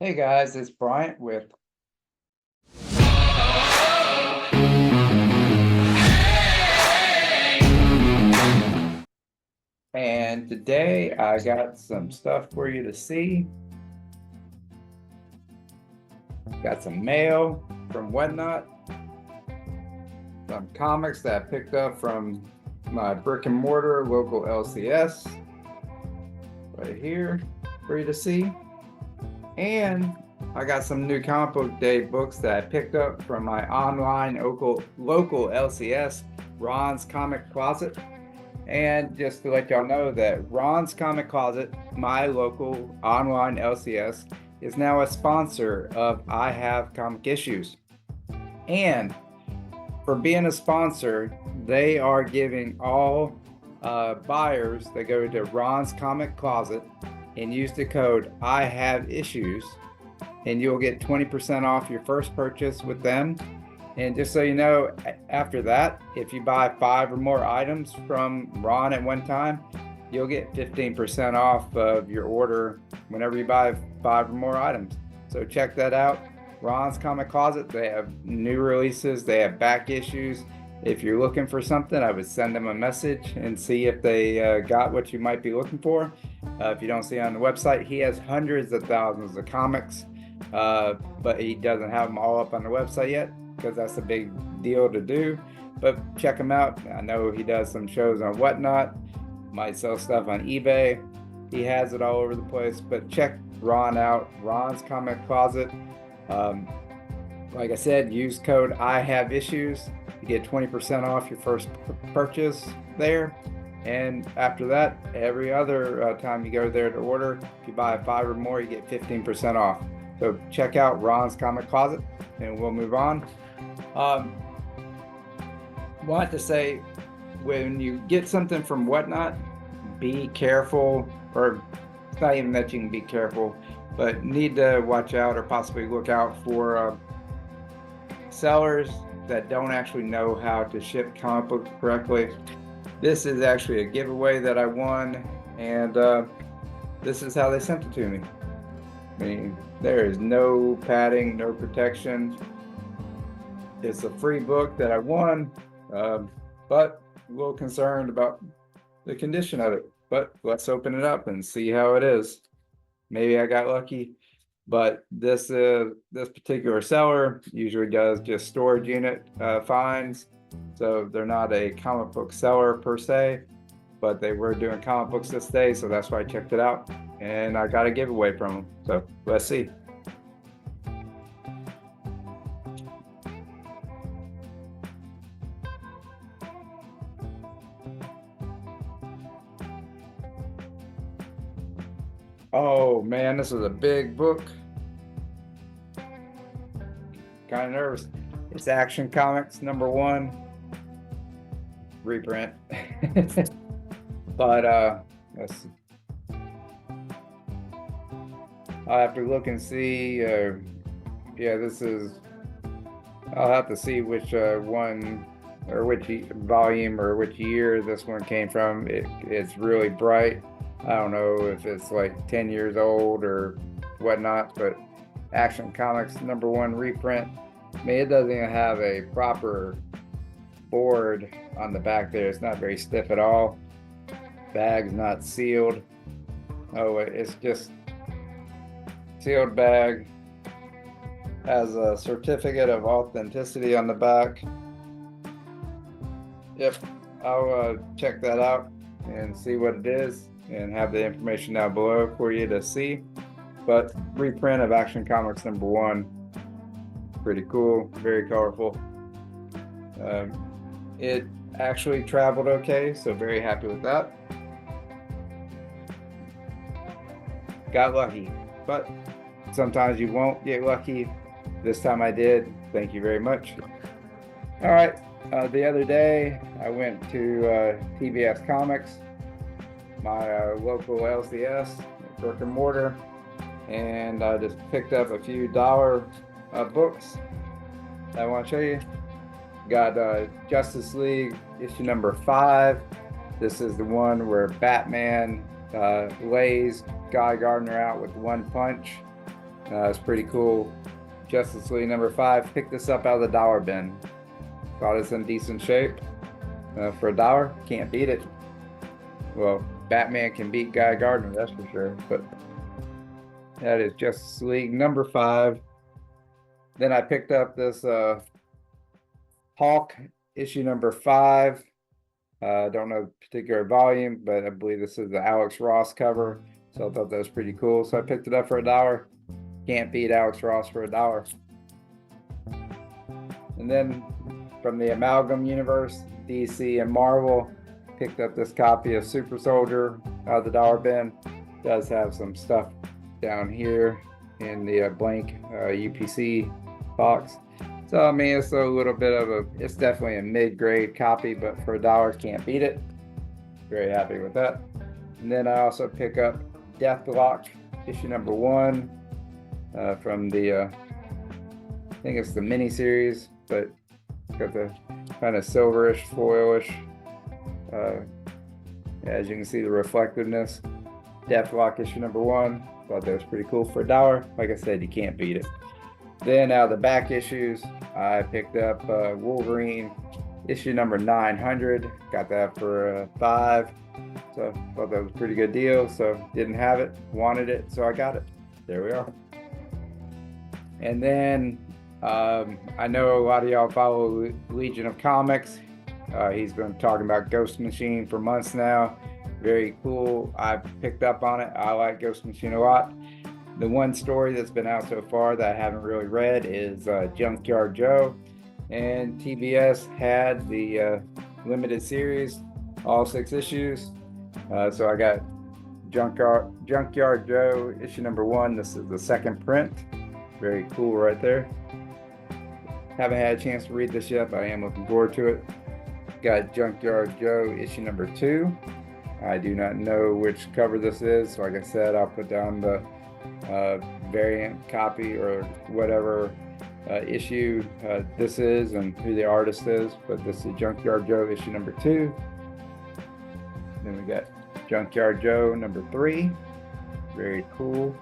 Hey guys, it's Bryant with and today I got some stuff for you to see. Got some mail from Whatnot, some comics that I picked up from my brick and mortar local LCS right here for you to see. And I got some new comic book day books that I picked up from my online local LCS, Ron's Comic Closet. And just to let y'all know that Ron's Comic Closet, my local online LCS, is now a sponsor of I Have Comic Issues. And for being a sponsor, they are giving all buyers that go to Ron's Comic Closet and use the code I Have Issues, and you'll get 20% off your first purchase with them. And just so you know, after that, if you buy 5 or more items from Ron at one time, you'll get 15% off of your order whenever you buy 5 or more items. So check that out. Ron's Comic Closet, they have new releases, they have back issues. If you're looking for something, I would send them a message and see if they got what you might be looking for. If you don't see it on the website, he has hundreds of thousands of comics, but he doesn't have them all up on the website yet, because that's a big deal to do. But check him out. I know he does some shows on Whatnot, might sell stuff on eBay. He has it all over the place. But check Ron out, Ron's Comic Closet. Like I said, use code I Have Issues. You get 20% off your first purchase there. And after that, every other time you go there to order, if you buy 5 or more, you get 15% off. So check out Ron's Comic Closet, and we'll move on. Want to say, when you get something from Whatnot, be careful, or it's not even that you can be careful, but need to watch out or possibly look out for sellers that don't actually know how to ship comic books correctly. This is actually a giveaway that I won, and this is how they sent it to me. I mean, there is no padding, no protection. It's a free book that I won, but a little concerned about the condition of it. But let's open it up and see how it is. Maybe I got lucky, but this particular seller usually does just storage unit finds. So they're not a comic book seller per se, but they were doing comic books this day, so that's why I checked it out, and I got a giveaway from them. So let's see. Oh man, this is a big book. Kind of nervous. It's Action Comics #1 reprint. But let's see. I'll have to look and see. Yeah, this is. I'll have to see which one or which volume or which year this one came from. It's really bright. I don't know if it's like 10 years old or whatnot, but Action Comics #1 reprint. I mean, it doesn't even have a proper board on the back there. It's not very stiff at all. Bag's not sealed. Oh, it's just sealed bag. Has a certificate of authenticity on the back. Yep, I'll check that out and see what it is, and have the information down below for you to see. But reprint of Action Comics #1, pretty cool, very colorful. It actually traveled okay, so very happy with that. Got lucky, but sometimes you won't get lucky. This time I did. Thank you very much. All right, the other day I went to TBS Comics, my local LCS, brick and mortar, and I just picked up a few dollar books I want to show you. Got Justice League issue #5. This is the one where Batman lays Guy Gardner out with one punch. It's pretty cool. Justice League number 5. Picked this up out of the dollar bin. Thought it's in decent shape. For $1, can't beat it. Well, Batman can beat Guy Gardner, that's for sure. But that is Justice League number 5. Then I picked up this Hulk issue number 5. Don't know the particular volume, but I believe this is the Alex Ross cover. So I thought that was pretty cool. So I picked it up for $1. Can't beat Alex Ross for $1. And then from the Amalgam Universe, DC and Marvel, picked up this copy of Super Soldier out of the dollar bin. Does have some stuff down here in the blank UPC box. So I mean, it's a little bit of a, it's definitely a mid-grade copy, but for $1, can't beat it. Very happy with that. And then I also pick up Deathlock issue number 1 from the, I think it's the mini series, but got the kind of silverish, foilish, as you can see the reflectiveness. Deathlock issue number 1, thought that was pretty cool for $1. Like I said, you can't beat it. Then out of the back issues, I picked up Wolverine issue number 900. Got that for $5. So thought that was a pretty good deal. So didn't have it, wanted it, so I got it. There we are. And then I know a lot of y'all follow Legion of Comics. He's been talking about Ghost Machine for months now. Very cool. I picked up on it. I like Ghost Machine a lot. The one story that's been out so far that I haven't really read is Junkyard Joe. And TBS had the limited series, all 6 issues. So I got Junkyard Joe issue number 1. This is the second print. Very cool right there. Haven't had a chance to read this yet, but I am looking forward to it. Got Junkyard Joe issue number 2. I do not know which cover this is. So like I said, I'll put down the variant copy or whatever issue this is and who the artist is. But this is Junkyard Joe issue number 2. Then we got Junkyard Joe number 3. Very cool.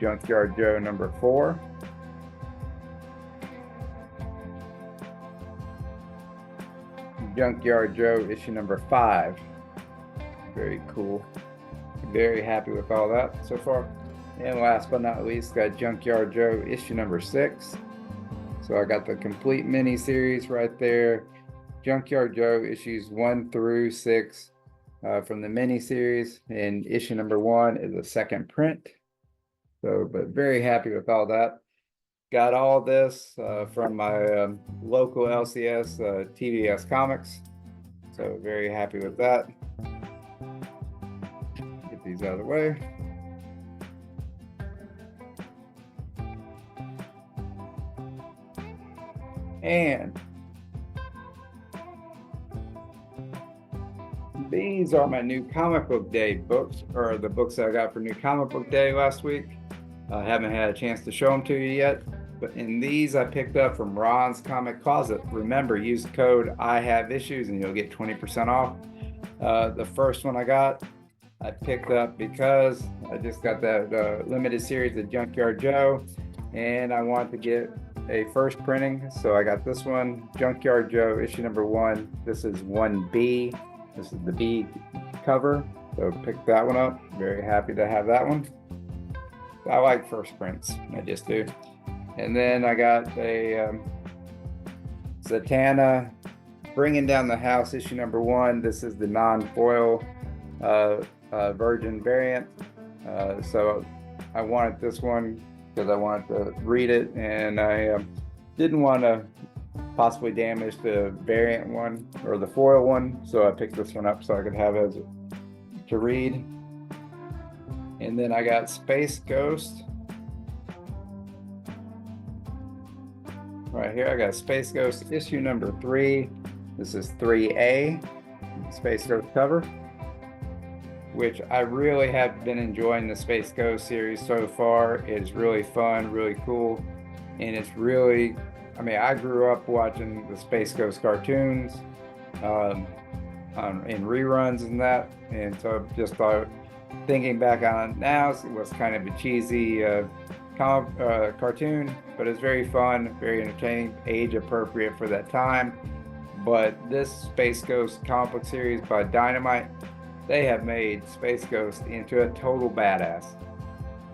Junkyard Joe number 4. Junkyard Joe issue number 5. Very cool. Very happy with all that so far. And last but not least, got Junkyard Joe issue number 6. So I got the complete mini series right there. Junkyard Joe issues 1 through 6 from the mini series, and issue number 1 is a second print. So, but very happy with all that. Got all this from my local LCS, TBS Comics. So very happy with that. Get these out of the way. And these are my new comic book day books, or the books that I got for new comic book day last week. I haven't had a chance to show them to you yet, but in these I picked up from Ron's Comic Closet. Remember, use the code I have issues and you'll get 20% off. The first one I picked up because I just got that limited series of Junkyard Joe, and I wanted to get a first printing, so I got this one, Junkyard Joe issue number 1. This is 1B. This is the B cover, so picked that one up. Very happy to have that one. I like first prints, I just do. And then I got a Zatanna Bringing Down the House issue number 1. This is the non-foil Virgin variant. So I wanted this one because I wanted to read it, and I didn't want to possibly damage the variant one or the foil one, so I picked this one up so I could have it to read. And then I got Space Ghost right here. I got Space Ghost issue number 3. This is 3A, Space Ghost cover, which I really have been enjoying the Space Ghost series so far. It's really fun, really cool, and it's really, I mean, I grew up watching the Space Ghost cartoons in reruns and that, and so I just thought thinking back on it now, it was kind of a cheesy cartoon, but it's very fun, very entertaining, age appropriate for that time. But this Space Ghost comic book series by Dynamite, they have made Space Ghost into a total badass.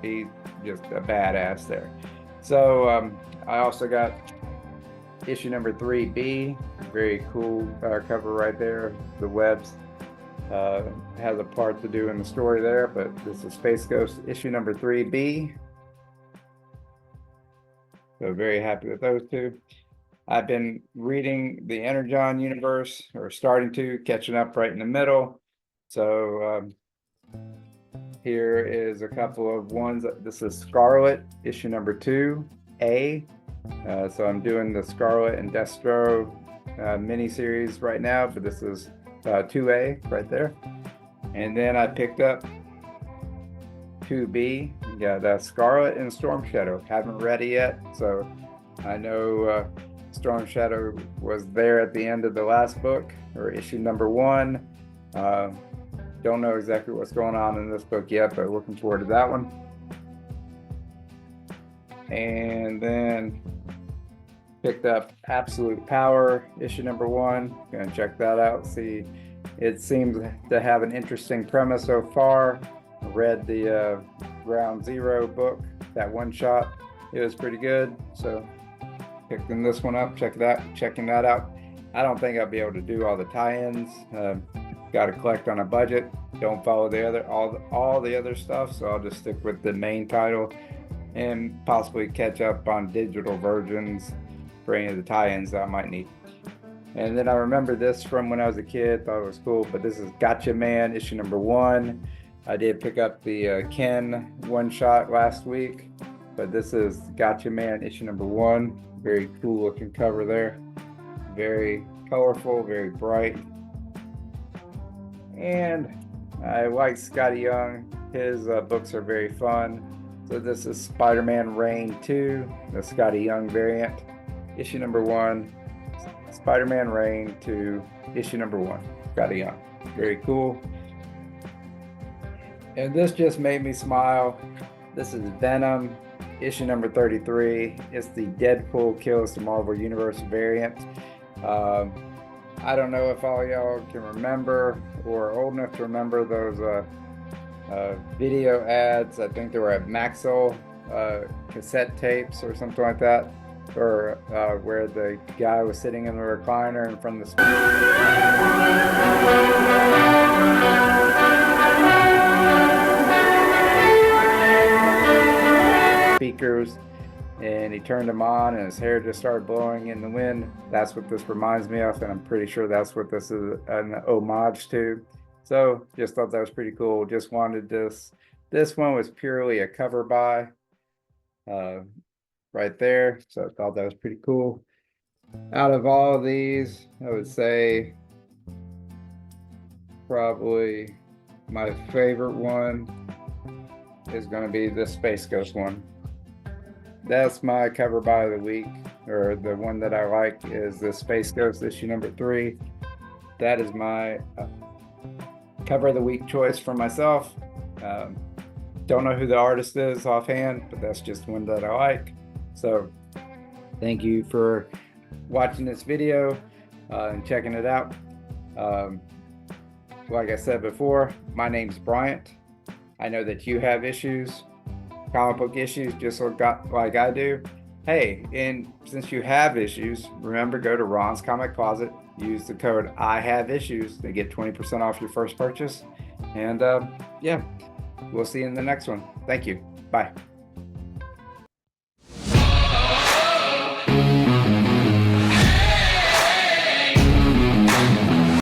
He's just a badass there. So I also got issue number 3B, very cool cover right there. The webs has a part to do in the story there, but this is Space Ghost issue number 3B. So very happy with those two. I've been reading the Energon universe, or starting to, catching up right in the middle. So here is a couple of ones. This is Scarlet, issue number 2A. So I'm doing the Scarlet and Destro mini-series right now, but this is 2A right there. And then I picked up 2B. Yeah, Scarlet and Storm Shadow. Haven't read it yet, so I know Storm Shadow was there at the end of the last book, or issue number 1. Don't know exactly what's going on in this book yet, but looking forward to that one. And then picked up Absolute Power, issue number 1. Gonna check that out. See, it seems to have an interesting premise so far. I read the Ground Zero book, that one shot. It was pretty good, so picking this one up, checking that out. I don't think I'll be able to do all the tie-ins. Got to collect on a budget. Don't follow all the other stuff, so I'll just stick with the main title and possibly catch up on digital versions for any of the tie-ins that I might need. And then I remember this from when I was a kid, thought it was cool, but this is Gatchaman, issue number 1. I did pick up the Ken one-shot last week, but this is Gatchaman, issue number 1. Very cool looking cover there. Very colorful, very bright. And I like Skottie Young. His books are very fun. So this is Spider-Man Reign 2, the Skottie Young variant, issue number 1. Spider-Man Reign 2, issue number 1, Skottie Young. Very cool. And this just made me smile. This is Venom, issue number 33. It's the Deadpool Kills the Marvel Universe variant. I don't know if all y'all can remember or are old enough to remember those video ads. I think they were at Maxell cassette tapes or something like that, or where the guy was sitting in the recliner in front of the speakers, and he turned them on and his hair just started blowing in the wind. That's what this reminds me of, and I'm pretty sure that's what this is an homage to. So just thought that was pretty cool. Just wanted this. This one was purely a cover by right there. So I thought that was pretty cool. Out of all of these, I would say probably my favorite one is going to be the Space Ghost one. That's my cover by the week, or the one that I like is the Space Ghost issue number 3. That is my cover of the week choice for myself. Don't know who the artist is offhand, but that's just one that I like. So thank you for watching this video and checking it out. Like I said before, my name's Bryant. I know that you have issues, comic book issues, just like I do. Hey, and since you have issues, remember, go to Ron's Comic Closet, use the code IHAVEISSUES to get 20% off your first purchase. And yeah, we'll see you in the next one. Thank you. Bye.